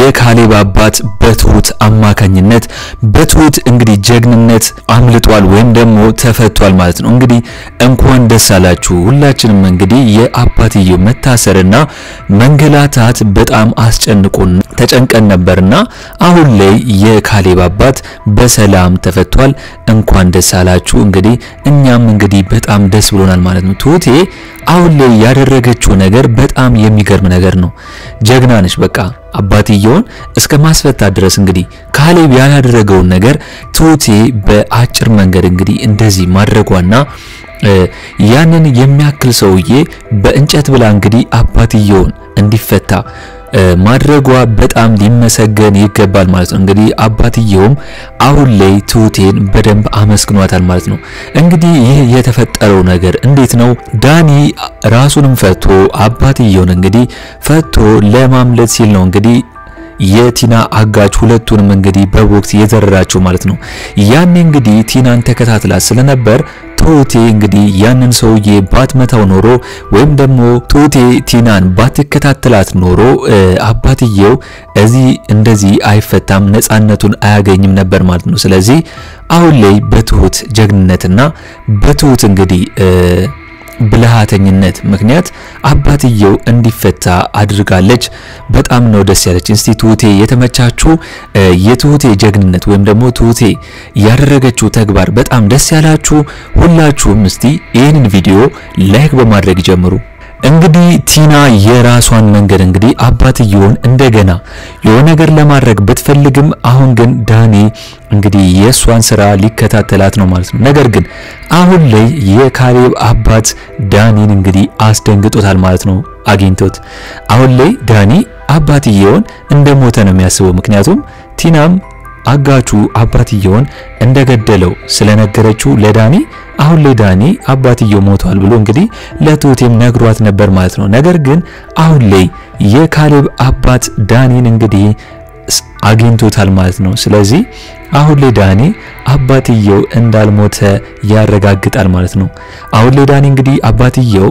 የካሌብ አባት በትሁት አማካኝነት በትሁት እንግዲህ ጀግንነት አምልጧል ወይም ደግሞ ተፈቷል ማለት ነው። እንግዲህ እንኳን ደስ አላችሁ ሁላችንም። እንግዲህ የአባትየው መታሰርና መንገላታት በጣም አስጨንቆን ተጨንቀን ነበርና አሁን ላይ የካሌብ አባት በሰላም ተፈቷል። እንኳን ደስ አላችሁ። እንግዲህ እኛም እንግዲህ በጣም ደስ ብሎናል ማለት ነው። ትሁቴ አሁን ላይ ያደረገችው ነገር በጣም የሚገርም ነገር ነው። ጀግና ነች። በቃ አባትየውን እስከ ማስፈታት ድረስ እንግዲህ ካሌብ ያላደረገውን ነገር ትሁቴ በአጭር መንገድ እንግዲህ እንደዚህ ማድረጓና ያንን የሚያክል ሰውዬ በእንጨት ብላ እንግዲህ አባትየውን እንዲፈታ ማድረጓ በጣም ሊመሰገን ይገባል ማለት ነው። እንግዲህ አባትየውም አሁን ላይ ትሁቴን በደንብ አመስግኗታል ማለት ነው። እንግዲህ ይህ የተፈጠረው ነገር እንዴት ነው? ዳኒ ራሱንም ፈቶ አባትየውን እንግዲህ ፈቶ ለማምለጥ ሲል ነው እንግዲህ የቲና አጋች ሁለቱንም እንግዲህ በቦክስ የዘረራቸው ማለት ነው። ያኔ እንግዲህ ቲናን ተከታትላ ስለነበር ትሁቴ እንግዲህ ያንን ሰውዬ ባትመታው ኖሮ ወይም ደግሞ ትሁቴ ቲናን ባትከታተላት ኖሮ አባትየው እዚህ እንደዚህ አይፈታም፣ ነፃነቱን አያገኝም ነበር ማለት ነው። ስለዚህ አሁን ላይ በትሁት ጀግንነትና በትሁት እንግዲህ ብልሃተኝነት ምክንያት አባትየው እንዲፈታ አድርጋለች። በጣም ነው ደስ ያለች። እስቲ ትሁቴ የተመቻችሁ የትሁቴ ጀግንነት ወይም ደግሞ ትሁቴ ያደረገችው ተግባር በጣም ደስ ያላችሁ ሁላችሁም እስቲ ይህንን ቪዲዮ ላይክ በማድረግ ጀምሩ። እንግዲህ ቲና የራሷን መንገድ እንግዲህ አባትየውን እንደገና የሆነ ነገር ለማድረግ ብትፈልግም አሁን ግን ዳኒ እንግዲህ የሷን ስራ ሊከታተላት ነው ማለት ነው። ነገር ግን አሁን ላይ የካሌብ አባት ዳኒን እንግዲህ አስደንግጦታል ማለት ነው። አግኝቶት አሁን ላይ ዳኒ አባትየውን እንደሞተ ነው የሚያስበው። ምክንያቱም ቲናም አጋቹ አባትየውን እንደገደለው ስለነገረችው ለዳኒ አሁን ላይ ዳኒ አባትየው ሞቷል ብሎ እንግዲህ ለትሁቴም ነግሯት ነበር ማለት ነው። ነገር ግን አሁን ላይ የካሌብ አባት ዳኒን እንግዲህ አግኝቶታል ማለት ነው። ስለዚህ አሁን ላይ ዳኒ አባትየው እንዳልሞተ ያረጋግጣል ማለት ነው። አሁን ላይ ዳኒ እንግዲህ አባትየው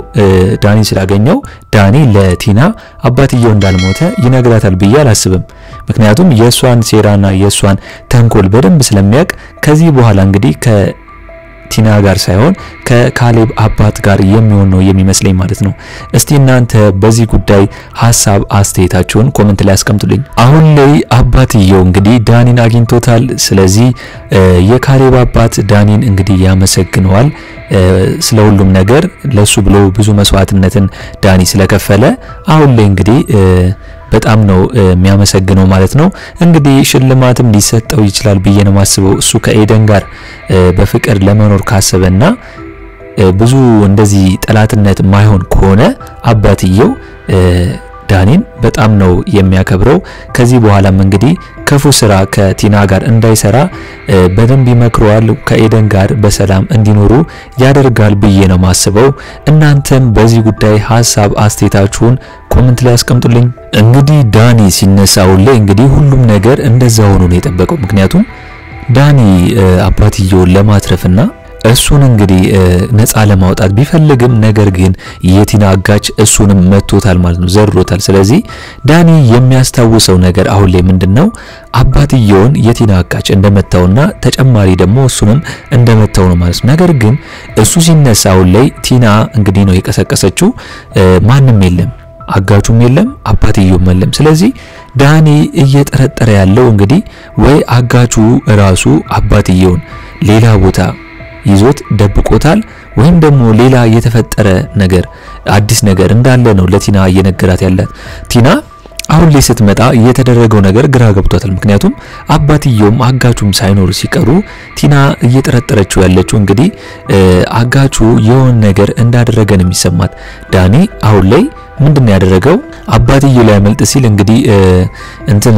ዳኒ ስላገኘው ዳኒ ለቲና አባትየው እንዳልሞተ ይነግራታል ብዬ አላስብም። ምክንያቱም የሷን ሴራና የሷን ተንኮል በደንብ ስለሚያውቅ ከዚህ በኋላ እንግዲህ ከቲና ጋር ሳይሆን ከካሌብ አባት ጋር የሚሆን ነው የሚመስለኝ ማለት ነው። እስቲ እናንተ በዚህ ጉዳይ ሐሳብ አስተያየታችሁን ኮሜንት ላይ አስቀምጡልኝ። አሁን ላይ አባትየው እንግዲህ ዳኒን አግኝቶታል። ስለዚህ የካሌብ አባት ዳኒን እንግዲህ ያመሰግነዋል ስለሁሉም ነገር ለሱ ብሎ ብዙ መስዋዕትነትን ዳኒ ስለከፈለ አሁን ላይ እንግዲህ በጣም ነው የሚያመሰግነው ማለት ነው። እንግዲህ ሽልማትም ሊሰጠው ይችላል ብዬ ነው ማስበው። እሱ ከኤደን ጋር በፍቅር ለመኖር ካሰበና ብዙ እንደዚህ ጠላትነት ማይሆን ከሆነ አባትየው ዳኒን በጣም ነው የሚያከብረው። ከዚህ በኋላም እንግዲህ ክፉ ስራ ከቲና ጋር እንዳይሰራ በደንብ ይመክረዋል። ከኤደን ጋር በሰላም እንዲኖሩ ያደርጋል ብዬ ነው ማስበው። እናንተም በዚህ ጉዳይ ሐሳብ አስተያየታችሁን ኮሜንት ላይ አስቀምጡልኝ። እንግዲህ ዳኒ ሲነሳው ላይ እንግዲህ ሁሉም ነገር እንደዛ ሆኖ ነው የጠበቀው። ምክንያቱም ዳኒ አባትየውን ለማትረፍና እሱን እንግዲህ ነፃ ለማውጣት ቢፈልግም ነገር ግን የቲና አጋች እሱንም መቶታል ማለት ነው፣ ዘርሮታል። ስለዚህ ዳኒ የሚያስታውሰው ነገር አሁን ላይ ምንድነው አባትየውን የቲና አጋች እንደመታውና ተጨማሪ ደግሞ እሱንም እንደመታው ነው ማለት ነው። ነገር ግን እሱ ሲነሳ አሁን ላይ ቲና እንግዲህ ነው የቀሰቀሰችው። ማንም የለም፣ አጋቹም የለም፣ አባትየውም የለም። ስለዚህ ዳኒ እየጠረጠረ ያለው እንግዲህ ወይ አጋቹ ራሱ አባትየውን ሌላ ቦታ ይዞት ደብቆታል ወይም ደግሞ ሌላ የተፈጠረ ነገር አዲስ ነገር እንዳለ ነው ለቲና እየነገራት ያላት። ቲና አሁን ላይ ስትመጣ እየተደረገው ነገር ግራ ገብቷታል። ምክንያቱም አባትየውም አጋቹም ሳይኖር ሲቀሩ ቲና እየጠረጠረችው ያለችው እንግዲህ አጋቹ የሆነ ነገር እንዳደረገ ነው የሚሰማት። ዳኒ አሁን ላይ ምንድነው ያደረገው? አባትየው ላይ መልጥ ሲል እንግዲህ እንትን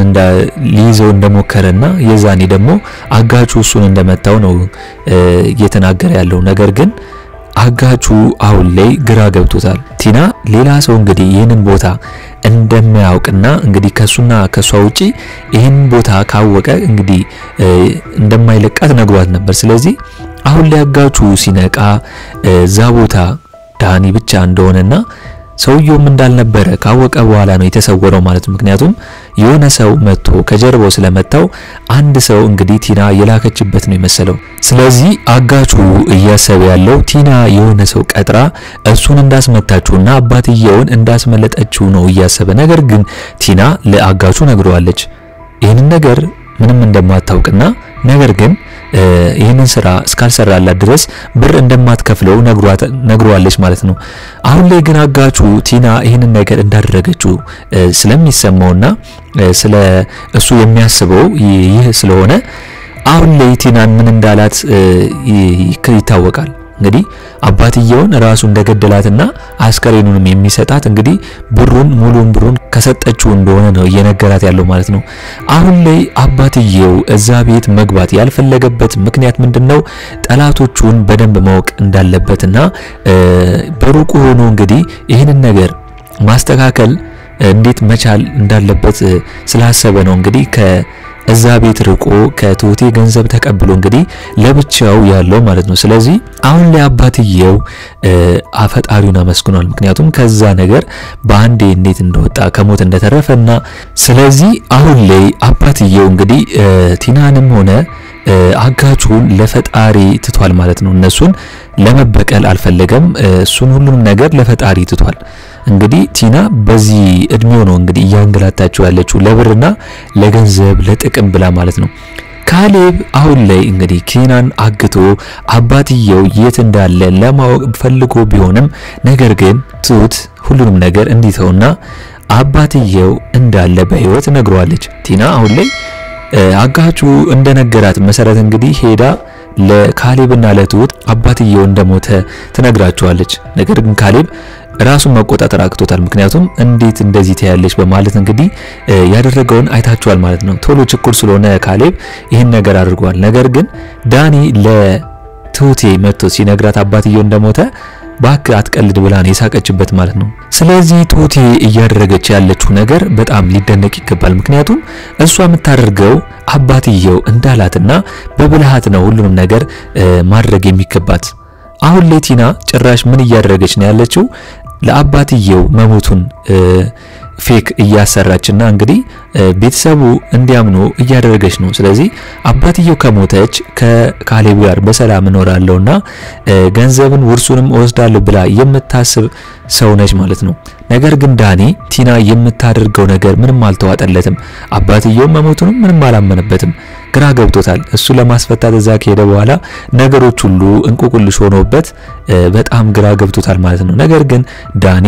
ሊይዘው እንደሞከረና የዛኔ ደግሞ አጋቹ እሱን እንደመታው ነው እየተናገረ ያለው። ነገር ግን አጋቹ አሁን ላይ ግራ ገብቶታል። ቲና ሌላ ሰው እንግዲህ ይሄንን ቦታ እንደማያውቅና እንግዲህ ከሱና ከሷ ውጪ ይሄን ቦታ ካወቀ እንግዲህ እንደማይለቃት ነግሯት ነበር። ስለዚህ አሁን ላይ አጋቹ ሲነቃ ዛ ቦታ ዳኒ ብቻ እንደሆነና ሰውየውም እንዳልነበረ ካወቀ በኋላ ነው የተሰወረው ማለት ነው። ምክንያቱም የሆነ ሰው መጥቶ ከጀርባው ስለመታው አንድ ሰው እንግዲህ ቲና የላከችበት ነው የመሰለው። ስለዚህ አጋቹ እያሰበ ያለው ቲና የሆነ ሰው ቀጥራ እሱን እንዳስመታችውና አባትየውን እንዳስመለጠችው ነው እያሰበ። ነገር ግን ቲና ለአጋቹ ነግረዋለች ይሄንን ነገር ምንም እንደማታውቅና ነገር ግን ይሄንን ስራ እስካልሰራላት ድረስ ብር እንደማትከፍለው ነግሯለች ማለት ነው። አሁን ላይ ግን አጋቹ ቲና ይሄንን ነገር እንዳደረገችው ስለሚሰማውና ስለ እሱ የሚያስበው ይህ ስለሆነ አሁን ላይ ቲናን ምን እንዳላት ይታወቃል። እንግዲህ አባትየውን ራሱ እንደገደላትና አስከሬኑንም የሚሰጣት እንግዲህ ሙሉን ብሩን ከሰጠችው እንደሆነ ነው እየነገራት ያለው ማለት ነው። አሁን ላይ አባትየው እዛ ቤት መግባት ያልፈለገበት ምክንያት ምንድነው? ጠላቶቹን በደንብ ማወቅ እንዳለበትና በሩቁ ሆኖ እንግዲህ ይህንን ነገር ማስተካከል እንዴት መቻል እንዳለበት ስላሰበ ነው እንግዲህ እዛ ቤት ርቆ ከትሁቴ ገንዘብ ተቀብሎ እንግዲህ ለብቻው ያለው ማለት ነው። ስለዚህ አሁን ላይ አባትየው ፈጣሪውን አመስግኗል። ምክንያቱም ከዛ ነገር በአንዴ እንዴት እንደወጣ ከሞት እንደተረፈና ስለዚህ አሁን ላይ አባትየው እንግዲህ ቲናንም ሆነ አጋቹን ለፈጣሪ ትቷል ማለት ነው። እነሱን ለመበቀል አልፈለገም። እሱን ሁሉንም ነገር ለፈጣሪ ትቷል። እንግዲህ ቲና በዚህ እድሜው ነው እንግዲህ ያንገላታቸው ያለችው ለብርና ለገንዘብ ለጥቅም ብላ ማለት ነው። ካሌብ አሁን ላይ እንግዲህ ኬናን አግቶ አባትየው የት እንዳለ ለማወቅ ፈልጎ ቢሆንም ነገር ግን ትሁት ሁሉንም ነገር እንዲተውና አባትየው እንዳለ በህይወት ነግሯለች። ቲና አሁን ላይ አጋቹ እንደነገራት መሰረት እንግዲህ ሄዳ ለካሌብና ለትሁት አባትየው እንደሞተ ትነግራቸዋለች። ነገር ግን ካሌብ ራሱን መቆጣጠር አቅቶታል። ምክንያቱም እንዴት እንደዚህ ታያለሽ በማለት እንግዲህ ያደረገውን አይታችኋል ማለት ነው። ቶሎ ችኩል ስለሆነ ካሌብ ይሄን ነገር አድርጓል። ነገር ግን ዳኒ ለትሁቴ መጥቶ ሲነግራት አባትየው እንደሞተ ባክ አትቀልድ ብላ ነው የሳቀችበት ማለት ነው። ስለዚህ ትሁቴ እያደረገች ያለችው ነገር በጣም ሊደነቅ ይገባል። ምክንያቱም እሷ የምታደርገው አባትየው እንዳላትና በብልሃት ነው ሁሉንም ነገር ማድረግ የሚገባት። አሁን ላይ ቲና ጭራሽ ምን እያደረገች ነው ያለችው? ለአባትየው መሞቱን ፌክ እያሰራችና እንግዲህ ቤተሰቡ እንዲያምኑ እያደረገች ነው። ስለዚህ አባትየው ከሞተች ከካሌብ ጋር በሰላም እኖራለሁና ገንዘብን ውርሱንም ወስዳለሁ ብላ የምታስብ ሰው ነች ማለት ነው። ነገር ግን ዳኒ ቲና የምታደርገው ነገር ምንም አልተዋጠለትም። አባትየው መሞቱንም ምንም አላመነበትም። ግራ ገብቶታል። እሱ ለማስፈታት እዛ ከሄደ በኋላ ነገሮች ሁሉ እንቁቁልሽ ሆኖበት በጣም ግራ ገብቶታል ማለት ነው። ነገር ግን ዳኒ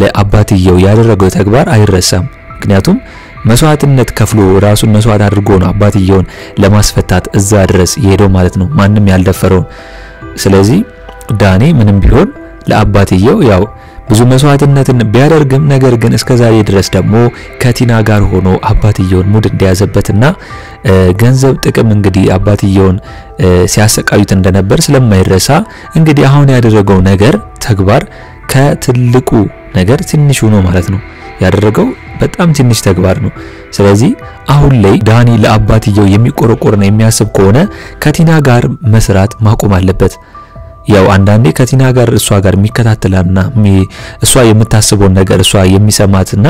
ለአባትየው ያደረገው ተግባር አይረሳም። ምክንያቱም መስዋዕትነት ከፍሎ ራሱን መስዋዕት አድርጎ ነው አባትየውን ለማስፈታት እዛ ድረስ የሄደው ማለት ነው፣ ማንም ያልደፈረው። ስለዚህ ዳኒ ምንም ቢሆን ለአባትየው ያው ብዙ መስዋዕትነትን ቢያደርግም ነገር ግን እስከዛሬ ድረስ ደግሞ ከቲና ጋር ሆኖ አባትየውን ሙድ እንዲያዘበትና ገንዘብ ጥቅም እንግዲህ አባትየውን ሲያሰቃዩት እንደነበር ስለማይረሳ እንግዲህ አሁን ያደረገው ነገር ተግባር ከትልቁ ነገር ትንሹ ነው ማለት ነው። ያደረገው በጣም ትንሽ ተግባር ነው። ስለዚህ አሁን ላይ ዳኒ ለአባትየው የሚቆረቆርና የሚያስብ ከሆነ ከቲና ጋር መስራት ማቆም አለበት። ያው አንዳንዴ ከቲና ጋር እሷ ጋር የሚከታተላና እሷ የምታስበው ነገር እሷ የሚሰማትና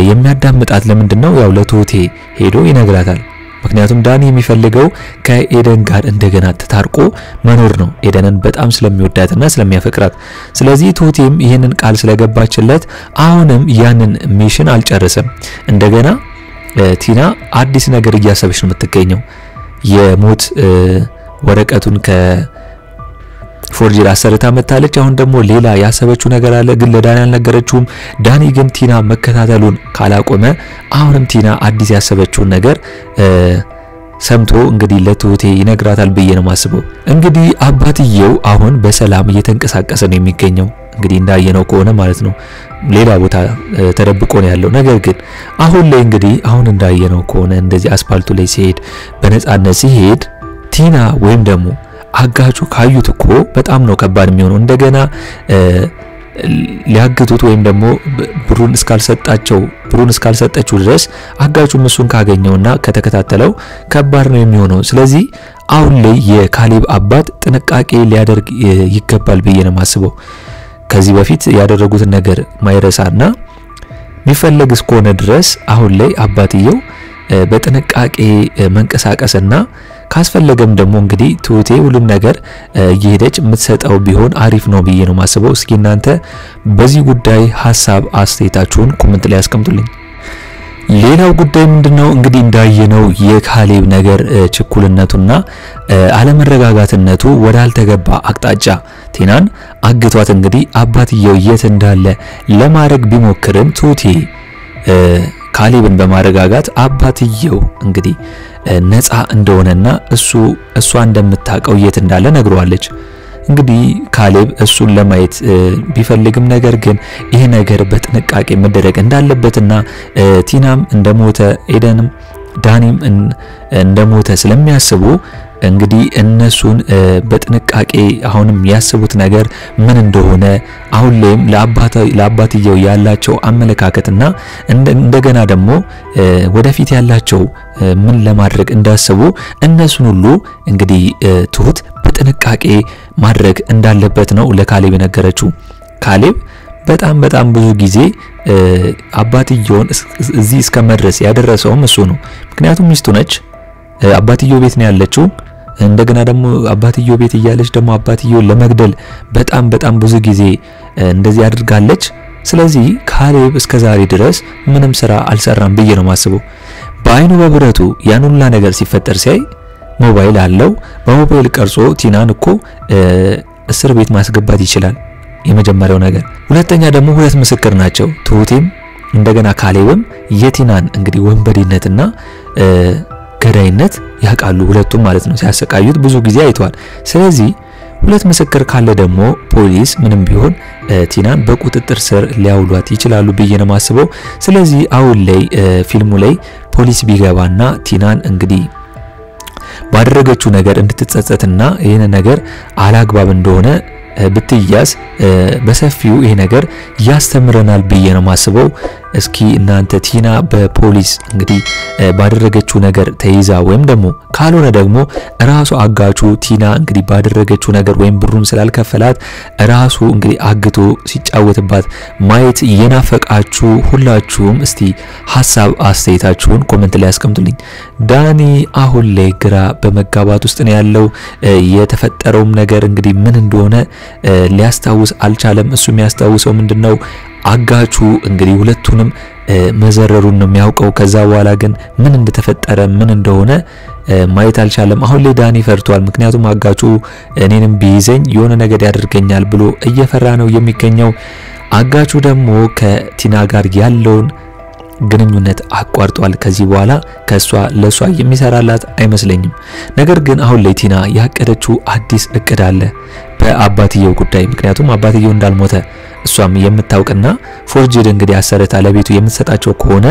የሚያዳምጣት ለምንድነው? ያው ለትሁቴ ሄዶ ይነግራታል። ምክንያቱም ዳኒ የሚፈልገው ከኤደን ጋር እንደገና ተታርቆ መኖር ነው፣ ኤደንን በጣም ስለሚወዳትና ስለሚያፈቅራት። ስለዚህ ትሁቴም ይሄንን ቃል ስለገባችለት አሁንም ያንን ሚሽን አልጨረሰም። እንደገና ቲና አዲስ ነገር እያሰበች ነው የምትገኘው። የሞት ወረቀቱን ፎርጀር አሰርታ መታለች። አሁን ደግሞ ሌላ ያሰበችው ነገር አለ፣ ግን ለዳኒ አልነገረችውም። ዳኒ ግን ቲና መከታተሉን ካላቆመ አሁንም ቲና አዲስ ያሰበችውን ነገር ሰምቶ እንግዲህ ለትሁቴ ይነግራታል ብዬ ነው ማስበው። እንግዲህ አባትየው አሁን በሰላም እየተንቀሳቀሰ ነው የሚገኘው። እንግዲህ እንዳየነው ከሆነ ማለት ነው ሌላ ቦታ ተደብቆ ነው ያለው። ነገር ግን አሁን ላይ እንግዲህ አሁን እንዳየነው ከሆነ እንደዚህ አስፓልቱ ላይ ሲሄድ በነጻነት ሲሄድ ቲና ወይም ደግሞ አጋቹ ካዩት እኮ በጣም ነው ከባድ የሚሆነው። እንደገና ሊያግቱት ወይም ደግሞ ብሩን እስካልሰጠችው ድረስ አጋቹም እሱን ካገኘውና ከተከታተለው ከባድ ነው የሚሆነው። ስለዚህ አሁን ላይ የካሌብ አባት ጥንቃቄ ሊያደርግ ይገባል ብዬ ነው ማስበው። ከዚህ በፊት ያደረጉት ነገር ማይረሳና ሚፈልግ እስከሆነ ድረስ አሁን ላይ አባትየው በጥንቃቄ መንቀሳቀስና ካስፈለገም ደግሞ እንግዲህ ትሁቴ ሁሉም ነገር እየሄደች የምትሰጠው ቢሆን አሪፍ ነው ብዬ ነው ማስበው። እስኪ እናንተ በዚህ ጉዳይ ሐሳብ አስተያየታችሁን ኮሜንት ላይ አስቀምጡልኝ። ሌላው ጉዳይ ምንድነው እንግዲህ እንዳየነው የካሌብ ነገር ችኩልነቱና አለመረጋጋትነቱ ወዳልተገባ አቅጣጫ ቲናን አግቷት እንግዲህ አባትየው የት እንዳለ ለማድረግ ቢሞክርም ትሁቴ ካሌብን በማረጋጋት አባትየው እንግዲህ ነፃ እንደሆነና እሷ እንደምታቀው የት እንዳለ ነግሯለች። እንግዲህ ካሌብ እሱን ለማየት ቢፈልግም ነገር ግን ይሄ ነገር በጥንቃቄ መደረግ እንዳለበትና ቲናም እንደሞተ ኤደንም ዳኒም እንደሞተ ስለሚያስቡ እንግዲህ እነሱን በጥንቃቄ አሁንም ያስቡት ነገር ምን እንደሆነ አሁን ላይም ለአባትየው ያላቸው አመለካከትና እንደገና ደግሞ ወደፊት ያላቸው ምን ለማድረግ እንዳሰቡ እነሱን ሁሉ እንግዲህ ትሁት በጥንቃቄ ማድረግ እንዳለበት ነው ለካሌብ የነገረችው። ካሌብ በጣም ብዙ ጊዜ አባትየውን እዚህ እስከመድረስ ያደረሰውም እሱ ነው። ምክንያቱም ሚስቱ ነች፣ አባትየው ቤት ነው ያለችው። እንደገና ደግሞ አባትየው ቤት እያለች ደግሞ አባትየውን ለመግደል በጣም ብዙ ጊዜ እንደዚህ አድርጋለች። ስለዚህ ካሌብ እስከዛሬ ድረስ ምንም ስራ አልሰራም ብዬ ነው ማስበው። በአይኑ በብረቱ ያን ሁሉ ነገር ሲፈጠር ሲያይ ሞባይል አለው፣ በሞባይል ቀርጾ ቲናን እኮ እስር ቤት ማስገባት ይችላል። የመጀመሪያው ነገር። ሁለተኛ ደግሞ ሁለት ምስክር ናቸው፣ ትሁቴም እንደገና ካሌብም የቲናን እንግዲህ ወንበዴነትና ገዳይነት ያቃሉ ሁለቱም ማለት ነው። ሲያሰቃዩት ብዙ ጊዜ አይተዋል። ስለዚህ ሁለት ምስክር ካለ ደግሞ ፖሊስ ምንም ቢሆን ቲናን በቁጥጥር ስር ሊያውሏት ይችላሉ ብዬ ነው ማስበው። ስለዚህ አሁን ላይ ፊልሙ ላይ ፖሊስ ቢገባና ቲናን እንግዲህ ባደረገችው ነገር እንድትጸጸትና ይሄን ነገር አላግባብ እንደሆነ ብትያዝ በሰፊው ይሄ ነገር ያስተምረናል ብዬ ነው ማስበው። እስኪ እናንተ ቲና በፖሊስ እንግዲህ ባደረገችው ነገር ተይዛ ወይም ደግሞ ካልሆነ ደግሞ ራሱ አጋቹ ቲና እንግዲህ ባደረገችው ነገር ወይም ብሩን ስላልከፈላት ራሱ እንግዲህ አግቶ ሲጫወትባት ማየት የናፈቃችሁ ሁላችሁም እስቲ ሐሳብ አስተያየታችሁን ኮሜንት ላይ አስቀምጡልኝ። ዳኒ አሁን ላይ ግራ በመጋባት ውስጥ ነው ያለው። የተፈጠረው ነገር እንግዲህ ምን እንደሆነ ሊያስታውስ አልቻለም። እሱ የሚያስታውሰው ምንድነው አጋቹ እንግዲህ ሁለቱንም መዘረሩን ነው የሚያውቀው። ከዛ በኋላ ግን ምን እንደተፈጠረ ምን እንደሆነ ማየት አልቻለም። አሁን ላይ ዳኒ ፈርቷል። ምክንያቱም አጋቹ እኔንም ቢይዘኝ የሆነ ነገር ያደርገኛል ብሎ እየፈራ ነው የሚገኘው። አጋቹ ደግሞ ከቲና ጋር ያለውን ግንኙነት አቋርጧል። ከዚህ በኋላ ለሷ የሚሰራላት አይመስለኝም። ነገር ግን አሁን ላይ ቲና ያቀደችው አዲስ እቅድ አለ በአባትየው ጉዳይ። ምክንያቱም አባትየው እንዳልሞተ እሷም የምታውቅና ፎርጅድ እንግዲህ አሰርታ ለቤቱ የምትሰጣቸው ከሆነ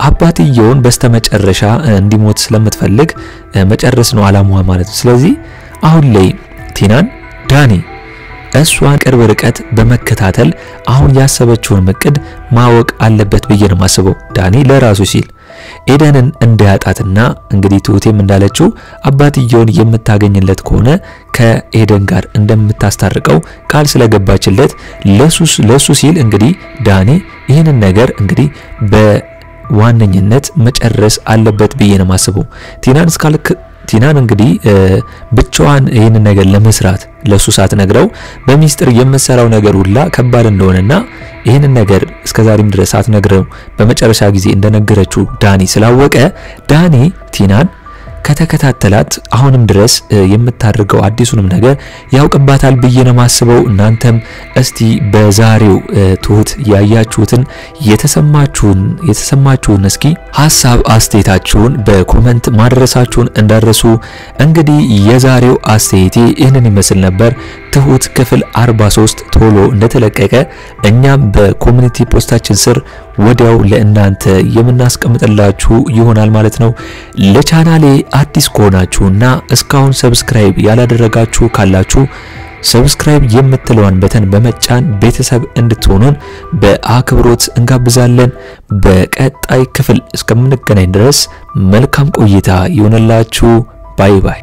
አባትየውን በስተመጨረሻ እንዲሞት ስለምትፈልግ መጨረስ ነው አላማዋ ማለት ነው። ስለዚህ አሁን ላይ ቲናን ዳኒ እሷን ቅርብ ርቀት በመከታተል አሁን ያሰበችውን እቅድ ማወቅ አለበት ብዬ ነው ማስበው። ዳኒ ለራሱ ሲል ኤደንን እንዳያጣትና እንግዲህ ትሁቴም እንዳለችው አባትየውን የምታገኝለት ከሆነ ከኤደን ጋር እንደምታስታርቀው ቃል ስለገባችለት ለሱ ሲል እንግዲህ ዳኒ ይህንን ነገር እንግዲህ በዋነኝነት መጨረስ አለበት ብዬ ነው ማስበው። ቲናን እንግዲህ ብቻዋን ይሄን ነገር ለመስራት ለሱ ሳትነግረው በሚስጥር የምትሰራው ነገር ሁላ ከባድ እንደሆነና ይሄን ነገር እስከዛሬም ድረስ ሳትነግረው በመጨረሻ ጊዜ እንደነገረችው ዳኒ ስላወቀ ዳኒ ቲናን ከተከታተላት አሁንም ድረስ የምታደርገው አዲሱንም ነገር ያውቅባታል ብዬ ነው ማስበው። እናንተም እስቲ በዛሬው ትሁት ያያችሁትን የተሰማችሁን እስኪ ሐሳብ አስተያየታችሁን በኮሜንት ማድረሳችሁን እንዳረሱ። እንግዲህ የዛሬው አስተያየቴ ይህንን ይመስል ነበር። ትሁት ክፍል 43 ቶሎ እንደተለቀቀ እኛም በኮሚኒቲ ፖስታችን ስር ወዲያው ለእናንተ የምናስቀምጥላችሁ ይሆናል ማለት ነው። ለቻናሌ አዲስ ከሆናችሁና እስካሁን ሰብስክራይብ ያላደረጋችሁ ካላችሁ ሰብስክራይብ የምትለዋን በተን በመጫን ቤተሰብ እንድትሆኑን በአክብሮት እንጋብዛለን። በቀጣይ ክፍል እስከምንገናኝ ድረስ መልካም ቆይታ ይሁንላችሁ። ባይ ባይ።